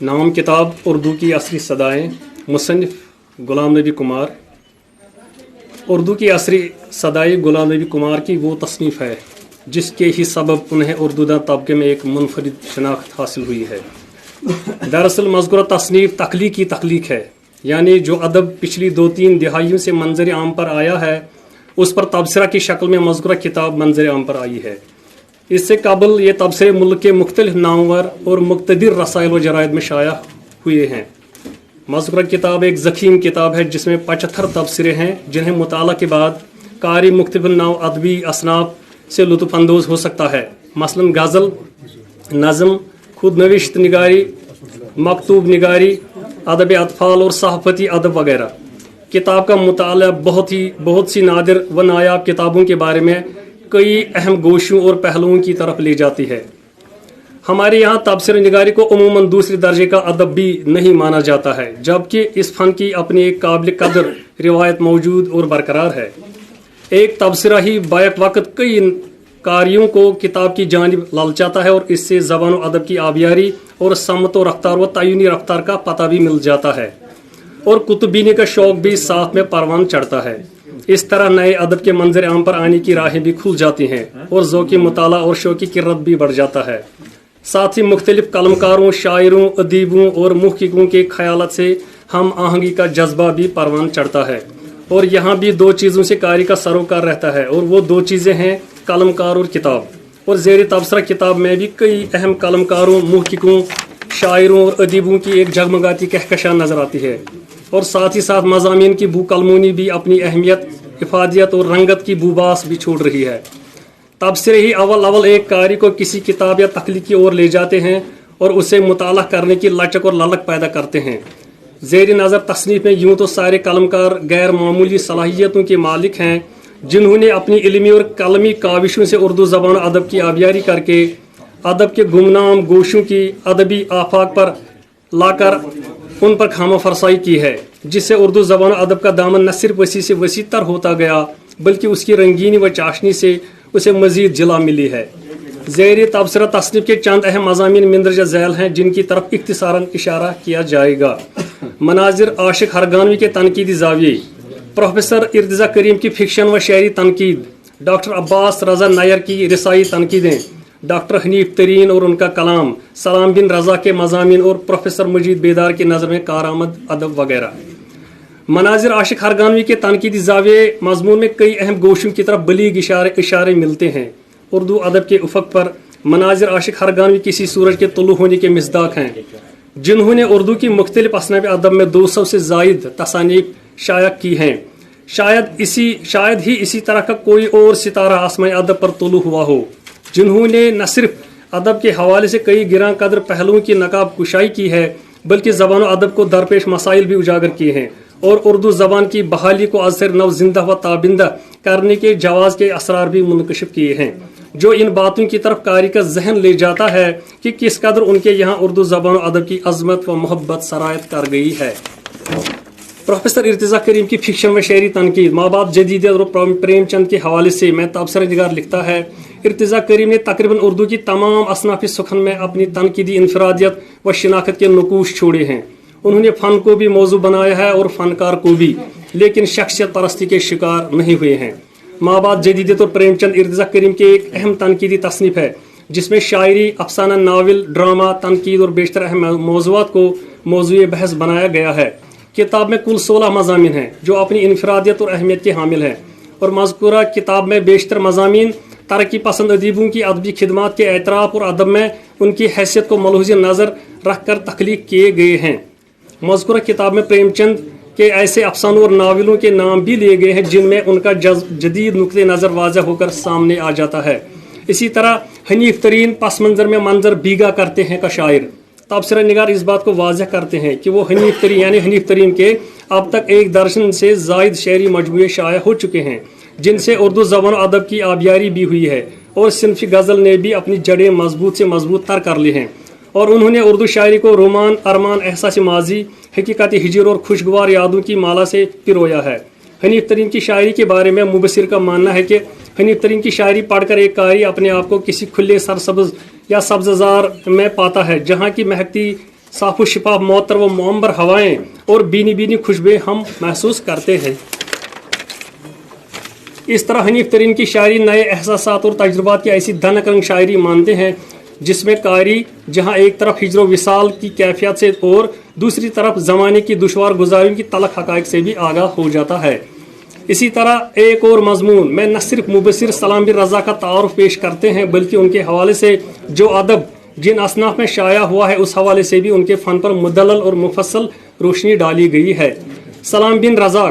नाम किताब उर्दू की असली सदाएँ, मुसन्निफ गुलाम नबी कुमार। उर्दू की असली सदाई गुलाम नबी कुमार की वो तसनीफ़ है जिसके ही सबब उन्हें उर्दूदा तबके में एक मुनफरिद शनाख्त हासिल हुई है। दरअसल मज़कूरा तसनीफ़ तख्लीकी तख्लीक है, यानी जो अदब पिछली 2-3 दिहाइयों से मंजर आम पर आया है उस पर तबसरा की शक्ल में मज़कूरा किताब मंजर आम पर आई है। इससे कबल ये तबसरे मुल्क के मुख्तलिफ नामवर और मुक़्तदिर रसाइल व जराइद में शाया हुए हैं। मज़कूरा किताब एक ज़ख़ीम किताब है जिसमें 75 तबसरे हैं जिन्हें मुताला के बाद कारी मुख्तलिफ नौ अदबी असनाफ से लुत्फ़ अंदोज़ हो सकता है, मसलन गज़ल, नज़म, खुद नविश्त निगारी, मकतूब निगारी, अदब अतफ़ाल और सहाफ़ती अदब वगैरह। किताब का मुताला बहुत सी नादिर व नायाब किताबों के बारे में कई अहम गोशों और पहलुओं की तरफ ले जाती है। हमारे यहाँ तबसर निगारी को अमूमन दूसरे दर्जे का अदब भी नहीं माना जाता है, जबकि इस फ़न की अपनी एक काबिल कदर रिवायत मौजूद और बरकरार है। एक तबसरा ही बैक वक्त कई कारियों को किताब की जानिब ललचाता है और इससे ज़बान व अदब की आबियारी और समत व रफ्तार व तय्युनी रफ्तार का पता भी मिल जाता है और कुतुबीनी का शौक़ भी साथ में परवान चढ़ता है। इस तरह नए अदब के मंजर आम पर आने की राहें भी खुल जाती हैं और ज़ौक़ी मुताला और शौक़ी किर्रत भी बढ़ जाता है। साथ ही मुख्तलिफ कलमकारों, शायरों, अदीबों और मुहक़्क़िक़ों के ख़यालात से हम आहंगी का जज्बा भी परवान चढ़ता है। और यहाँ भी 2 चीज़ों से कारी का सरोकार रहता है और वो 2 चीज़ें हैं कलमकार और किताब। और ज़ेर तबसरा किताब में भी कई अहम कलमकारों, मुहक़्क़िक़ों, शायरों और अदीबों की एक जगमगाती कहकशां नज़र आती है और साथ ही साथ मज़ामीन की बू कलमूनी भी अपनी अहमियत, इफ़ादियत और रंगत की बूबास भी छोड़ रही है। तबसरे ही अव्वल एक कारी को किसी किताब या तख्लीक की ओर ले जाते हैं और उसे मुताला करने की लचक और ललक पैदा करते हैं। ज़ेर नज़र तसनीफ़ में यूँ तो सारे कलमकार गैर मामूली सलाहियतों के मालिक हैं जिन्होंने अपनी इल्मी और कलमी काविशों से उर्दू ज़बान अदब की आबियारी करके अदब के गुमनाम गोशों की अदबी आफाक पर लाकर उन पर खामा फरसाई की है, जिससे उर्दू ज़बान अदब का दामन न सिर्फ वसी से वसी तर होता गया बल्कि उसकी रंगीनी व चाशनी से उसे मज़ीद जिला मिली है। ज़ेर तबसरा तसनीफ़ के चंद अहम मज़ामीन मंदरजा झैल हैं जिनकी तरफ इख्तिसारन इशारा किया जाएगा। मनाजिर आशिक हरगानवी के तनकीदी ज़ाविये, प्रोफेसर इर्तिज़ा करीम की फ़िक्शन व शहरी तनकीद, डॉक्टर अब्बास रज़ा नायर की रिसाई तनकीदें, डॉक्टर हनीफ तरीन और उनका कलाम, सलाम बिन रज़ा के मज़ामीन और प्रोफेसर मजीद बेदार की नज़र में कारआमद अदब वगैरह। मनाजिर आशिक हरगानवी के तनकीदी ज़ाविये मज़मून में कई अहम गोशों की तरफ बलीग इशारे मिलते हैं। उर्दू अदब के उफ़क़ पर मनाजिर आशिक हरगानवी किसी सूरज के तुलू होने के मिसदाक हैं जिन्होंने उर्दू की मुख्तलिफ असनाफ़ अदब में 200 से ज़ायद तसानीफ़ शाया की हैं। शायद ही इसी तरह का कोई और सितारा आसमानी अदब पर तुलू हुआ हो जिन्होंने न सिर्फ अदब के हवाले से कई गिरां कदर पहलुओं की नकाब कुशाई की है बल्कि ज़बान अदब को दरपेश मसाइल भी उजागर किए हैं और उर्दू ज़बान की बहाली को अज़हर नव जिंदा व ताबिंदा करने के जवाज़ के असरार भी मुनकशिफ किए हैं, जो इन बातों की तरफ कारी का जहन ले जाता है कि किस कदर उनके यहाँ उर्दू ज़बान अदब की अज़मत व मोहब्बत सरायत कर गई है। प्रोफेसर इर्तिज़ा करीम की फ़िक्शन व शहरी तनकीद, माँ बाप जदीदियत और प्रेमचंद के हवाले से मैं तबसरा निगार लिखता है। इर्तिज़ा करीम ने तकरीबन उर्दू की तमाम असनाफ़ सुखन में अपनी तनकीदी इनफरादियत व शनाख्त के नकूश छोड़े हैं। उन्होंने फ़न को भी मौजू बनाया है और फ़नकार को भी, लेकिन शख्सियत परस्ती के शिकार नहीं हुए हैं। माँ बाप जदीदियत और प्रेमचंद इर्तिज़ा करीम के एक अहम तनकीदी तसनीफ़ है जिसमें शायरी, अफसाना, नावल, ड्रामा, तनकीद और बेशतर अहम मौज़ूआत को मौज़ूए बहस बनाया गया है। किताब में कुल 16 मज़ामीन हैं जो अपनी इनफरादियत और अहमियत के हामिल हैं और मज़कूरा किताब में बेशतर मज़ामीन तरक्की पसंद अदीबों की अदबी खिदमात के एतराफ़ और अदब में उनकी हैसियत को मलहूज़ नज़र रख कर तख्लीक किए गए हैं। मज़कूरा किताब में प्रेमचंद के ऐसे अफसानों और नावलों के नाम भी लिए गए हैं जिनमें उनका जदीद नुक्ते नज़र वाज़ह होकर सामने आ जाता है। इसी तरह हनीफ तरीन पस मंज़र में मंजर भीगा करते हैं का शायर। तबसरा निगार इस बात को वाज़ह करते हैं कि वो हनीफ तरीन के अब तक 1 दर्जन से ज़ायद शेरी मजमूए शाया हो चुके हैं जिनसे उर्दू ज़बान अदब की आबियारी भी हुई है और सिनफ़ी गज़ल ने भी अपनी जड़ें मजबूत से मजबूत तर कर ली हैं और उन्होंने उर्दू शायरी को रोमान, अरमान, एहसास माजी, हकीकत हिजर और खुशगवार यादों की माला से पिरोया है। हनीफ तरीन की शायरी के बारे में मुबस्सिर का मानना है कि हनीफ तरीन की शायरी पढ़कर एक कारी अपने आप को किसी खुले सरसब्ज़ या सब्ज़ार में पाता है, जहाँ की महकती साफ़ शिफाफ मौतर व मुअम्बर हवाएं और बीनी बीनी खुशबुएं हम महसूस करते हैं। इस तरह हनीफ तरीन की शायरी नए एहसासात और तजुर्बात की ऐसी धनक रंग शायरी मानते हैं जिसमें कारी जहां एक तरफ हिजरो विसाल की कैफियत से और दूसरी तरफ ज़माने की दुश्वार गुजारियों की तलख हक़ाइक़ से भी आगाह हो जाता है। इसी तरह एक और मजमून में न सिर्फ मुबशिर सलाम बिन रज़ा का तारुफ पेश करते हैं बल्कि उनके हवाले से जो अदब जिन असनाफ में शाया हुआ है उस हवाले से भी उनके फ़न पर मुदल्लल और मुफस्सल रोशनी डाली गई है। सलाम बिन रज़ा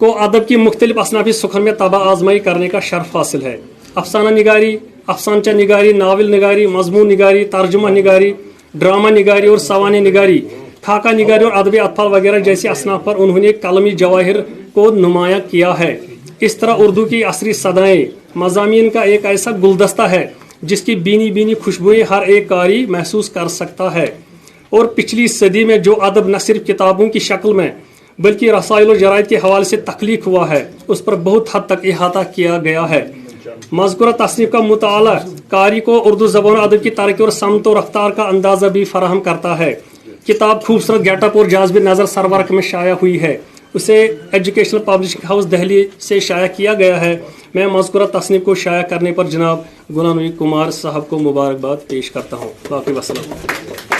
को अदब की मुख्तलिफ असनाफी सुखन में तबा आजमाई करने का शर्फ हासिल है। अफसाना निगारी, अफसानचा निगारी, नावल निगारी, मजमून निगारी, तर्जुमा निगारी, ड्रामा निगारी और सवाने निगारी, खाका निगारी और अदबी अतफाल वगैरह जैसी असनाफ पर उन्होंने कलमी जवाहिर को नुमाया किया है। इस तरह उर्दू की असरी सदाएँ मज़ामीन का एक ऐसा गुलदस्ता है जिसकी बीनी बीनी खुशबुएं हर एक कारी महसूस कर सकता है। और पिछली सदी में जो अदब न सिर्फ किताबों की शक्ल में बल्कि रसाइल और जराइद के हवाले से तख्लीक हुआ है उस पर बहुत हद तक इहाता किया गया है। मज़कूरा तसनीफ़ का मुताला कारी को उर्दू ज़बान अदब की तरक्की और समत और रफ्तार का अंदाज़ा भी फराहम करता है। किताब खूबसूरत गेटअप और जाज़िब नज़र सरवर्क में शाया हुई है। उसे एजुकेशनल पब्लिशिंग हाउस दिल्ली से शाया किया गया है। मैं मज़कूरा तसनीफ़ को शाया करने पर जनाब गुलाम नबी कुमार साहब को मुबारकबाद पेश करता हूँ। बाकी वस्सलाम।